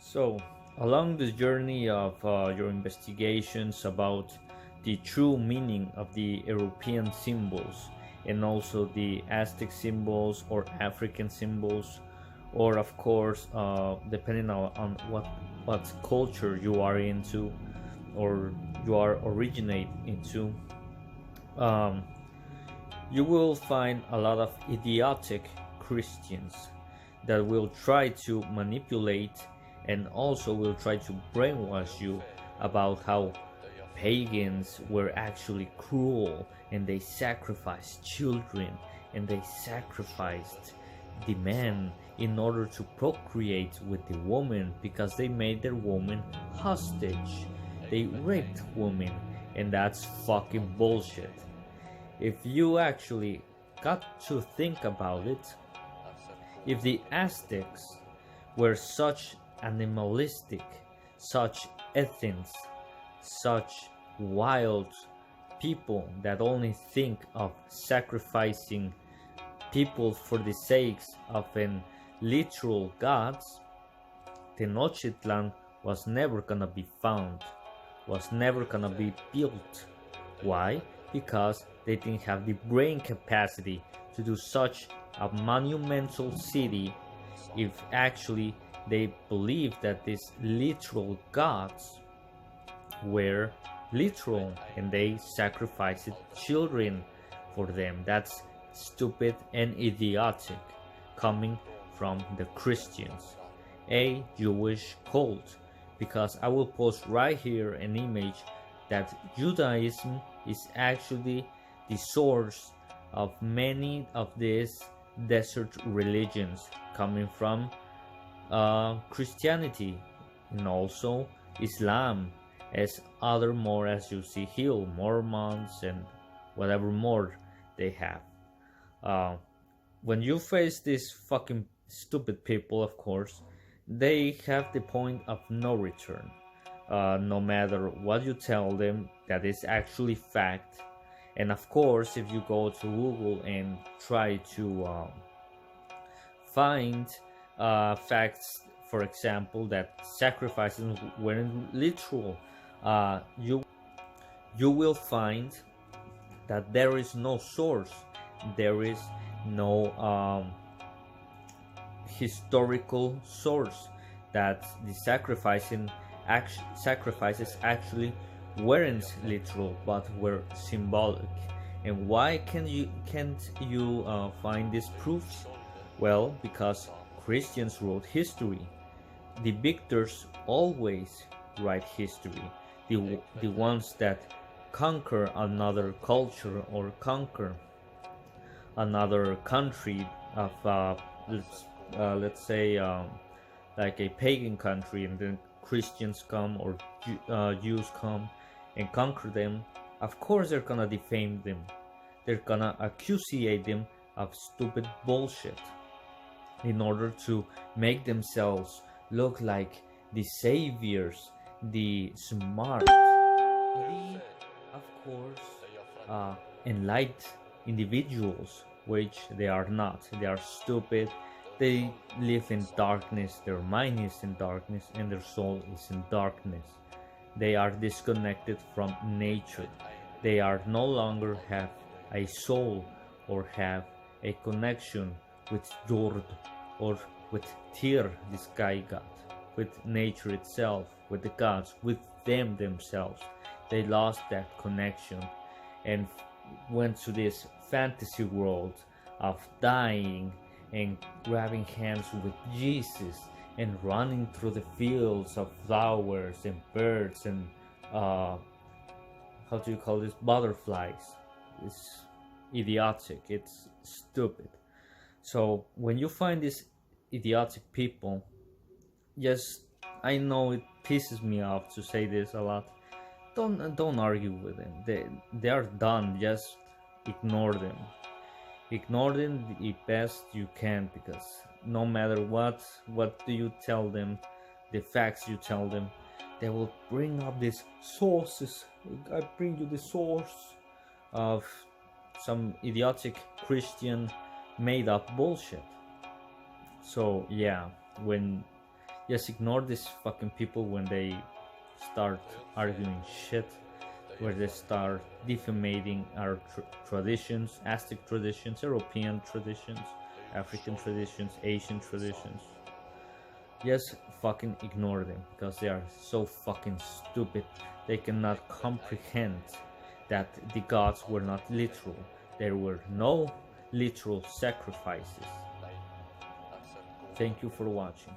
So, along the journey of your investigations about the true meaning of the European symbols and also the Aztec symbols or African symbols, or of course, depending on what culture you are into or you are originate into, um, you will find a lot of idiotic Christians that will try to manipulate and also will try to brainwash you about how pagans were actually cruel and they sacrificed children and they sacrificed the man in order to procreate with the woman because they made their woman hostage. They raped women, and that's fucking bullshit. If you actually got to think about it, if the Aztecs were such animalistic, such Athens, such wild people that only think of sacrificing people for the sakes of an literal gods, Tenochtitlan was never gonna be found, was never gonna be built. Why? Because they didn't have the brain capacity to do such a monumental city if actually they believed that these literal gods were literal and they sacrificed children for them. That's stupid and idiotic coming from the Christians, a Jewish cult. Because I will post right here an image that Judaism is actually the source of many of these desert religions coming from Christianity and also Islam, as other more as you see here, Mormons and whatever more they have. Uh, when you face these fucking stupid people, of course, they have the point of no return. No matter what you tell them, that is actually fact. And of course, if you go to Google and try to find facts, for example, that sacrifices weren't literal, you will find that there is no source, there is no historical source that the sacrifices actually weren't literal but were symbolic. And why can't you find these proofs? Well, because Christians wrote history. The victors always write history. The ones that conquer another culture or conquer another country of let's say like a pagan country, and then Christians come or Jews come and conquer them. Of course they're gonna defame them, they're gonna accusate them of stupid bullshit in order to make themselves look like the saviors, the smart, the, of course, enlightened individuals, which they are not. They are stupid. They live in darkness. Their mind is in darkness and their soul is in darkness. They are disconnected from nature. They are no longer have a soul or have a connection with Jord or with Tyr, the sky god, with nature itself, with the gods, with them themselves. They lost that connection and went to this fantasy world of dying and grabbing hands with Jesus and running through the fields of flowers and birds and how do you call this, butterflies. It's idiotic, it's stupid. So when you find these idiotic people, yes, I know it pisses me off to say this a lot, don't argue with them. They are done. Just ignore them. Ignore them the best you can, because no matter what do you tell them, the facts you tell them, they will bring up these sources. I bring you the source of some idiotic Christian made up bullshit. So yeah, when Just ignore these fucking people when they start arguing shit, where they start defamating our traditions, Aztec traditions, European traditions, African traditions, Asian traditions. Just fucking ignore them because they are so fucking stupid. They cannot comprehend that the gods were not literal. There were no literal sacrifices. Thank you for watching.